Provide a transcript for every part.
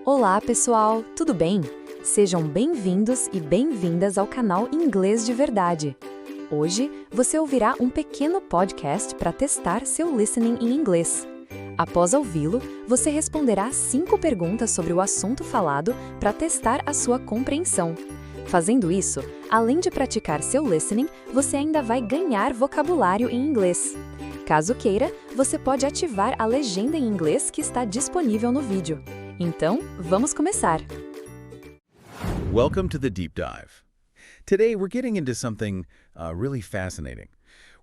Olá, pessoal, tudo bem? Sejam bem-vindos e bem-vindas ao canal Inglês de Verdade. Hoje, você ouvirá um pequeno podcast para testar seu listening em inglês. Após ouvi-lo, você responderá 5 perguntas sobre o assunto falado para testar a sua compreensão. Fazendo isso, além de praticar seu listening, você ainda vai ganhar vocabulário em inglês. Caso queira, você pode ativar a legenda em inglês que está disponível no vídeo. Então, vamos começar! Welcome to the Deep Dive. Today we're getting into something really fascinating.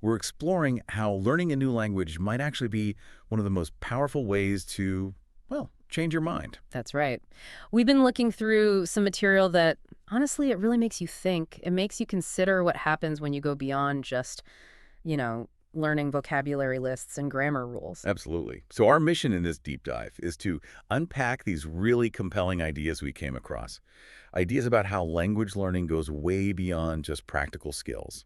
We're exploring how learning a new language might actually be one of the most powerful ways to, well, change your mind. That's right. We've been looking through some material that, honestly, it really makes you think. It makes you consider what happens when you go beyond just, learning vocabulary lists and grammar rules. Absolutely. So our mission in this deep dive is to unpack these really compelling ideas we came across. Ideas about how language learning goes way beyond just practical skills.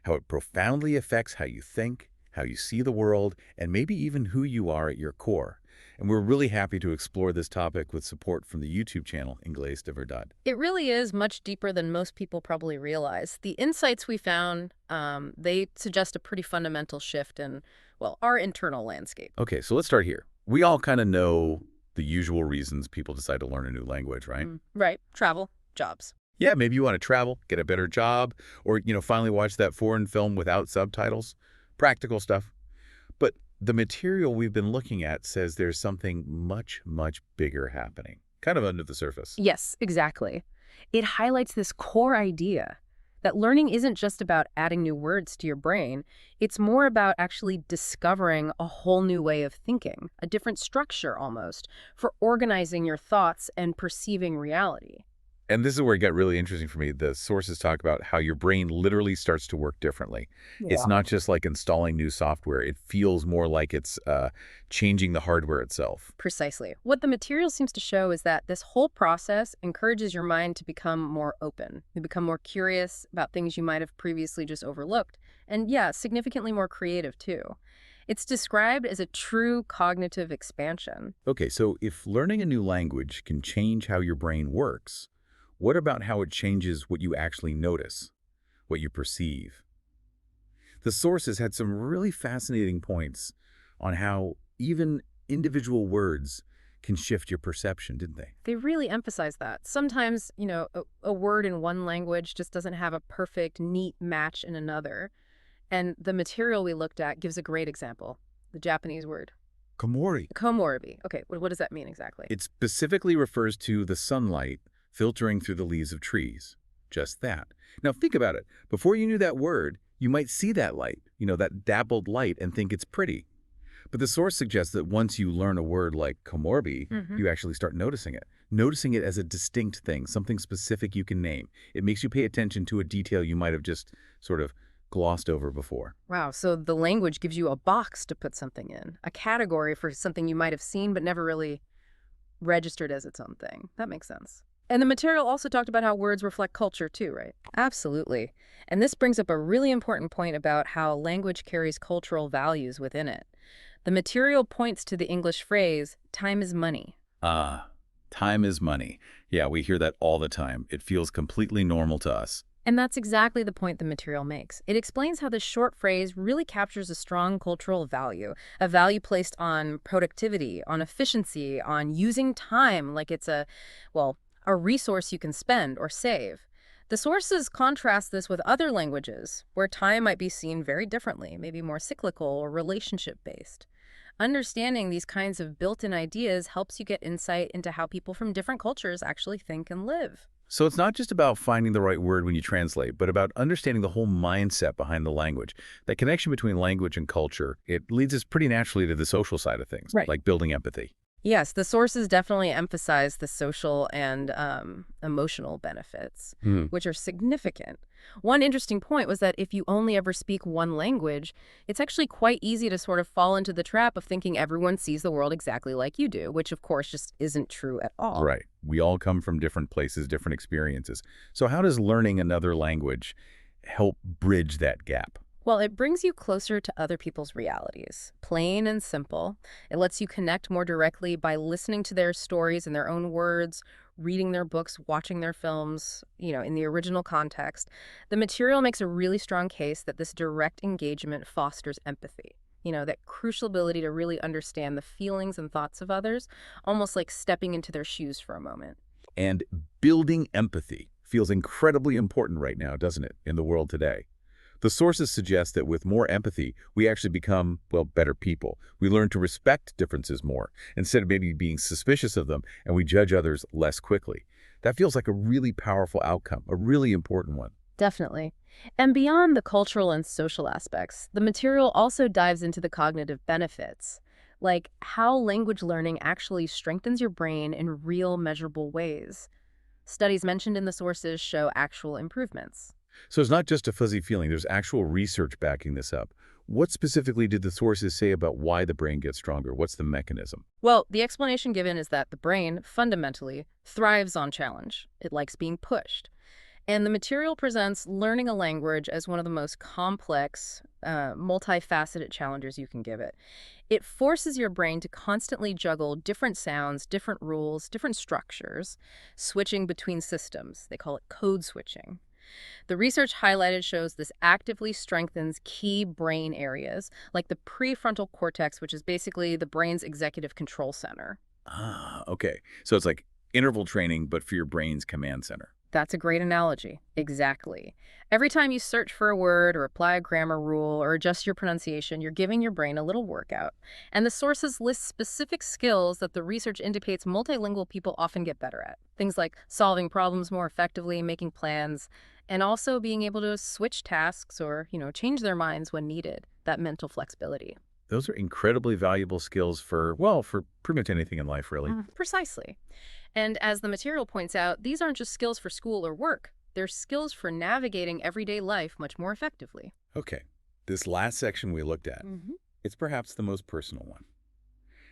How it profoundly affects how you think, how you see the world, and maybe even who you are at your core. And we're really happy to explore this topic with support from the YouTube channel Inglés de Verdad. It really is much deeper than most people probably realize. The insights we found, they suggest a pretty fundamental shift in, our internal landscape. Okay, so let's start here. We all kind of know the usual reasons people decide to learn a new language, right? Right. Travel, jobs. Yeah, maybe you want to travel, get a better job, or, finally watch that foreign film without subtitles. Practical stuff. But the material we've been looking at says there's something much, much bigger happening, kind of under the surface. Yes, exactly. It highlights this core idea that learning isn't just about adding new words to your brain. It's more about actually discovering a whole new way of thinking, a different structure almost, for organizing your thoughts and perceiving reality. And this is where it got really interesting for me. The sources talk about how your brain literally starts to work differently. Yeah. It's not just like installing new software. It feels more like it's changing the hardware itself. Precisely. What the material seems to show is that this whole process encourages your mind to become more open. You become more curious about things you might have previously just overlooked. And significantly more creative too. It's described as a true cognitive expansion. Okay, so if learning a new language can change how your brain works, what about how it changes what you actually notice, what you perceive? The sources had some really fascinating points on how even individual words can shift your perception, didn't they? They really emphasize that. Sometimes, a word in one language just doesn't have a perfect, neat match in another. And the material we looked at gives a great example, the Japanese word. Komori. Komori. Okay, what does that mean exactly? It specifically refers to the sunlight filtering through the leaves of trees. Just that. Now think about it. Before you knew that word, you might see that light, that dappled light, and think it's pretty. But the source suggests that once you learn a word like komorbi, you actually start noticing it as a distinct thing, something specific you can name. It makes you pay attention to a detail you might have just sort of glossed over before. Wow, so the language gives you a box to put something in, a category for something you might have seen but never really registered as its own thing. That makes sense. And the material also talked about how words reflect culture too, right? Absolutely. And this brings up a really important point about how language carries cultural values within it. The material points to the English phrase, time is money. Time is money. Yeah, we hear that all the time. It feels completely normal to us. And that's exactly the point the material makes. It explains how this short phrase really captures a strong cultural value, a value placed on productivity, on efficiency, on using time like it's a resource you can spend or save. The sources contrast this with other languages, where time might be seen very differently, maybe more cyclical or relationship-based. Understanding these kinds of built-in ideas helps you get insight into how people from different cultures actually think and live. So it's not just about finding the right word when you translate, but about understanding the whole mindset behind the language. That connection between language and culture, it leads us pretty naturally to the social side of things, right, like building empathy. Yes, the sources definitely emphasize the social and emotional benefits, which are significant. One interesting point was that if you only ever speak one language, it's actually quite easy to sort of fall into the trap of thinking everyone sees the world exactly like you do, which of course just isn't true at all. Right. We all come from different places, different experiences. So how does learning another language help bridge that gap? Well, it brings you closer to other people's realities. Plain and simple. It lets you connect more directly by listening to their stories in their own words, reading their books, watching their films, in the original context. The material makes a really strong case that this direct engagement fosters empathy. That crucial ability to really understand the feelings and thoughts of others, almost like stepping into their shoes for a moment. And building empathy feels incredibly important right now, doesn't it, in the world today? The sources suggest that with more empathy, we actually become, well, better people. We learn to respect differences more, instead of maybe being suspicious of them, and we judge others less quickly. That feels like a really powerful outcome, a really important one. Definitely. And beyond the cultural and social aspects, the material also dives into the cognitive benefits, like how language learning actually strengthens your brain in real measurable ways. Studies mentioned in the sources show actual improvements. So it's not just a fuzzy feeling, there's actual research backing this up. What specifically did the sources say about why the brain gets stronger? What's the mechanism? Well, the explanation given is that the brain, fundamentally, thrives on challenge. It likes being pushed. And the material presents learning a language as one of the most complex, multifaceted challenges you can give it. It forces your brain to constantly juggle different sounds, different rules, different structures, switching between systems. They call it code switching. The research highlighted shows this actively strengthens key brain areas, like the prefrontal cortex, which is basically the brain's executive control center. Okay. So it's like interval training, but for your brain's command center. That's a great analogy. Exactly. Every time you search for a word or apply a grammar rule or adjust your pronunciation, you're giving your brain a little workout. And the sources list specific skills that the research indicates multilingual people often get better at. Things like solving problems more effectively, making plans, and also being able to switch tasks or, change their minds when needed. That mental flexibility. Those are incredibly valuable skills for pretty much anything in life, really. Precisely. And as the material points out, these aren't just skills for school or work. They're skills for navigating everyday life much more effectively. Okay. This last section we looked at, it's perhaps the most personal one,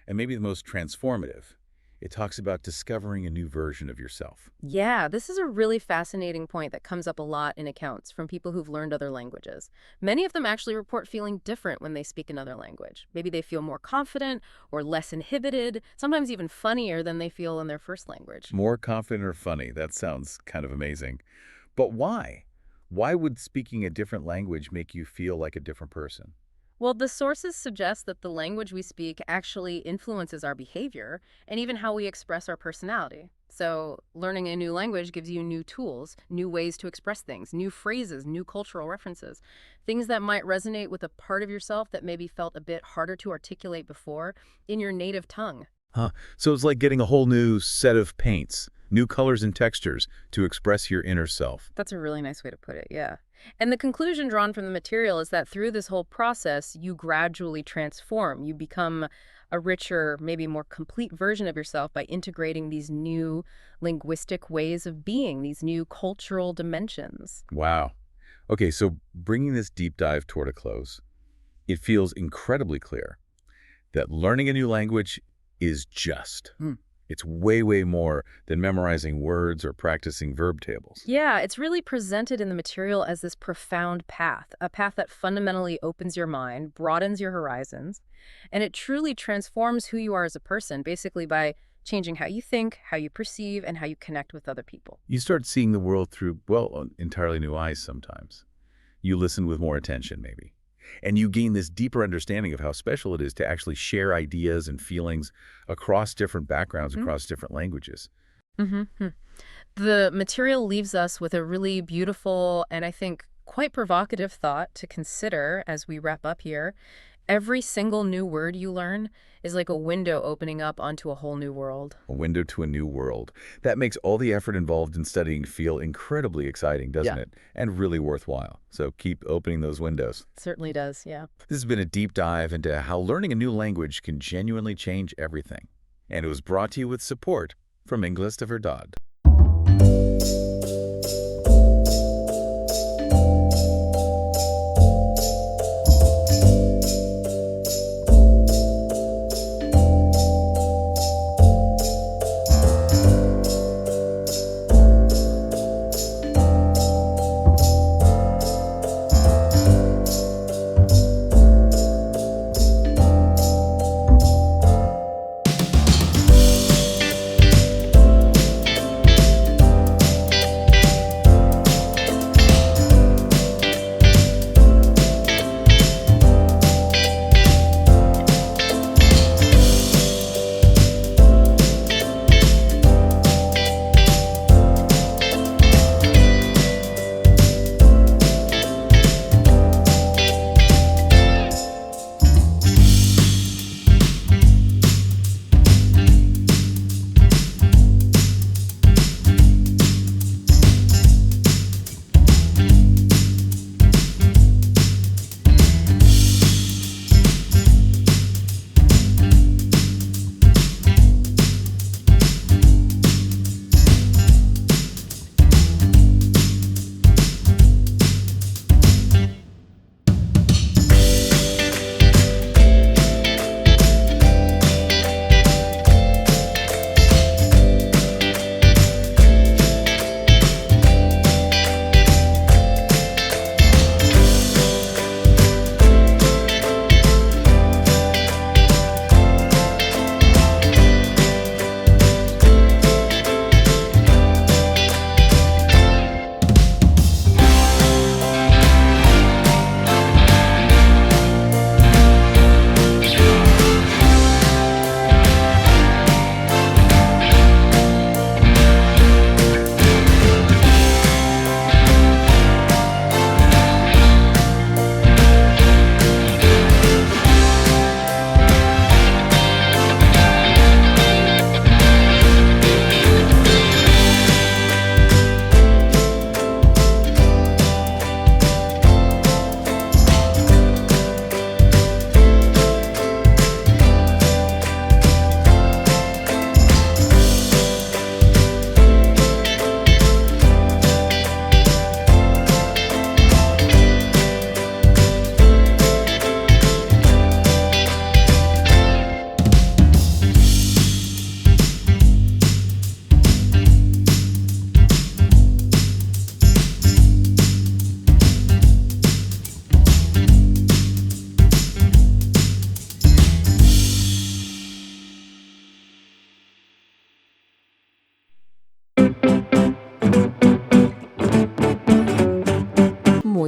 and maybe the most transformative. It talks about discovering a new version of yourself. Yeah, this is a really fascinating point that comes up a lot in accounts from people who've learned other languages. Many of them actually report feeling different when they speak another language. Maybe they feel more confident or less inhibited, sometimes even funnier than they feel in their first language. More confident or funny, that sounds kind of amazing. But why? Why would speaking a different language make you feel like a different person? Well, the sources suggest that the language we speak actually influences our behavior and even how we express our personality. So learning a new language gives you new tools, new ways to express things, new phrases, new cultural references, things that might resonate with a part of yourself that maybe felt a bit harder to articulate before in your native tongue. So it's like getting a whole new set of paints, new colors and textures to express your inner self. That's a really nice way to put it, yeah. And the conclusion drawn from the material is that through this whole process, you gradually transform. You become a richer, maybe more complete version of yourself by integrating these new linguistic ways of being, these new cultural dimensions. Wow. Okay, so bringing this deep dive toward a close, it feels incredibly clear that learning a new language is just. It's way, way more than memorizing words or practicing verb tables. Yeah, it's really presented in the material as this profound path, a path that fundamentally opens your mind, broadens your horizons, and it truly transforms who you are as a person, basically by changing how you think, how you perceive, and how you connect with other people. You start seeing the world through, entirely new eyes sometimes. You listen with more attention, maybe. And you gain this deeper understanding of how special it is to actually share ideas and feelings across different backgrounds, across different languages. The material leaves us with a really beautiful and I think quite provocative thought to consider as we wrap up here. Every single new word you learn is like a window opening up onto a whole new world. A window to a new world. That makes all the effort involved in studying feel incredibly exciting, doesn't it? And really worthwhile. So keep opening those windows. It certainly does, yeah. This has been a deep dive into how learning a new language can genuinely change everything. And it was brought to you with support from Inglesdeverdadecontato.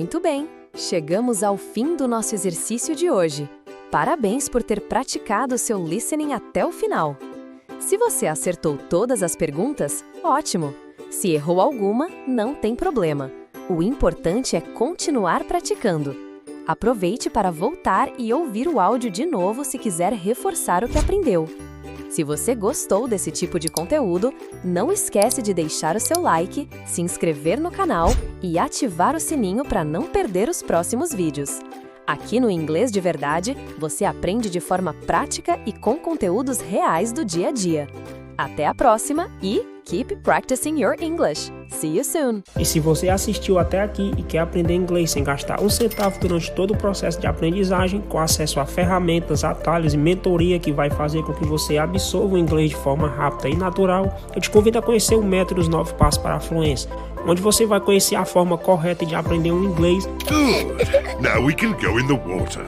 Muito bem! Chegamos ao fim do nosso exercício de hoje. Parabéns por ter praticado seu listening até o final. Se você acertou todas as perguntas, ótimo! Se errou alguma, não tem problema. O importante é continuar praticando. Aproveite para voltar e ouvir o áudio de novo se quiser reforçar o que aprendeu. Se você gostou desse tipo de conteúdo, não esquece de deixar o seu like, se inscrever no canal e ativar o sininho para não perder os próximos vídeos. Aqui no Inglês de Verdade, você aprende de forma prática e com conteúdos reais do dia a dia. Até a próxima e keep practicing your English. See you soon! E se você assistiu até aqui e quer aprender inglês sem gastar um centavo durante todo o processo de aprendizagem, com acesso a ferramentas, atalhos e mentoria que vai fazer com que você absorva o inglês de forma rápida e natural, eu te convido a conhecer o método dos 9 Passos para a Fluência, onde você vai conhecer a forma correta de aprender um inglês. Good. Now we can go in the water.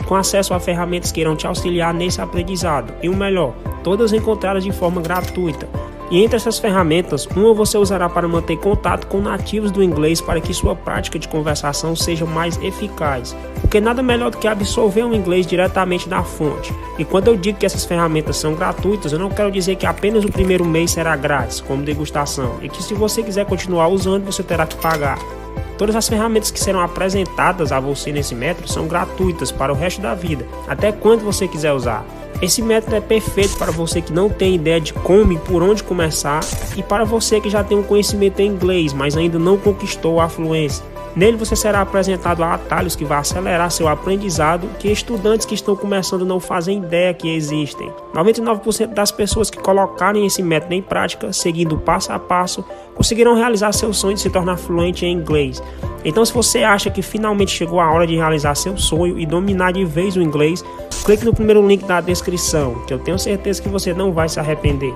Com acesso a ferramentas que irão te auxiliar nesse aprendizado. E o melhor, todas encontradas de forma gratuita. E entre essas ferramentas, uma você usará para manter contato com nativos do inglês para que sua prática de conversação seja mais eficaz. Porque nada melhor do que absorver o inglês diretamente da fonte. E quando eu digo que essas ferramentas são gratuitas, eu não quero dizer que apenas o primeiro mês será grátis, como degustação. E que se você quiser continuar usando, você terá que pagar. Todas as ferramentas que serão apresentadas a você nesse método são gratuitas para o resto da vida, até quando você quiser usar. Esse método é perfeito para você que não tem ideia de como e por onde começar e para você que já tem um conhecimento em inglês, mas ainda não conquistou a fluência. Nele você será apresentado a atalhos que vão acelerar seu aprendizado que estudantes que estão começando não fazem ideia que existem. 99% das pessoas que colocarem esse método em prática, seguindo passo a passo, conseguirão realizar seu sonho de se tornar fluente em inglês. Então, se você acha que finalmente chegou a hora de realizar seu sonho e dominar de vez o inglês, clique no primeiro link da descrição, que eu tenho certeza que você não vai se arrepender.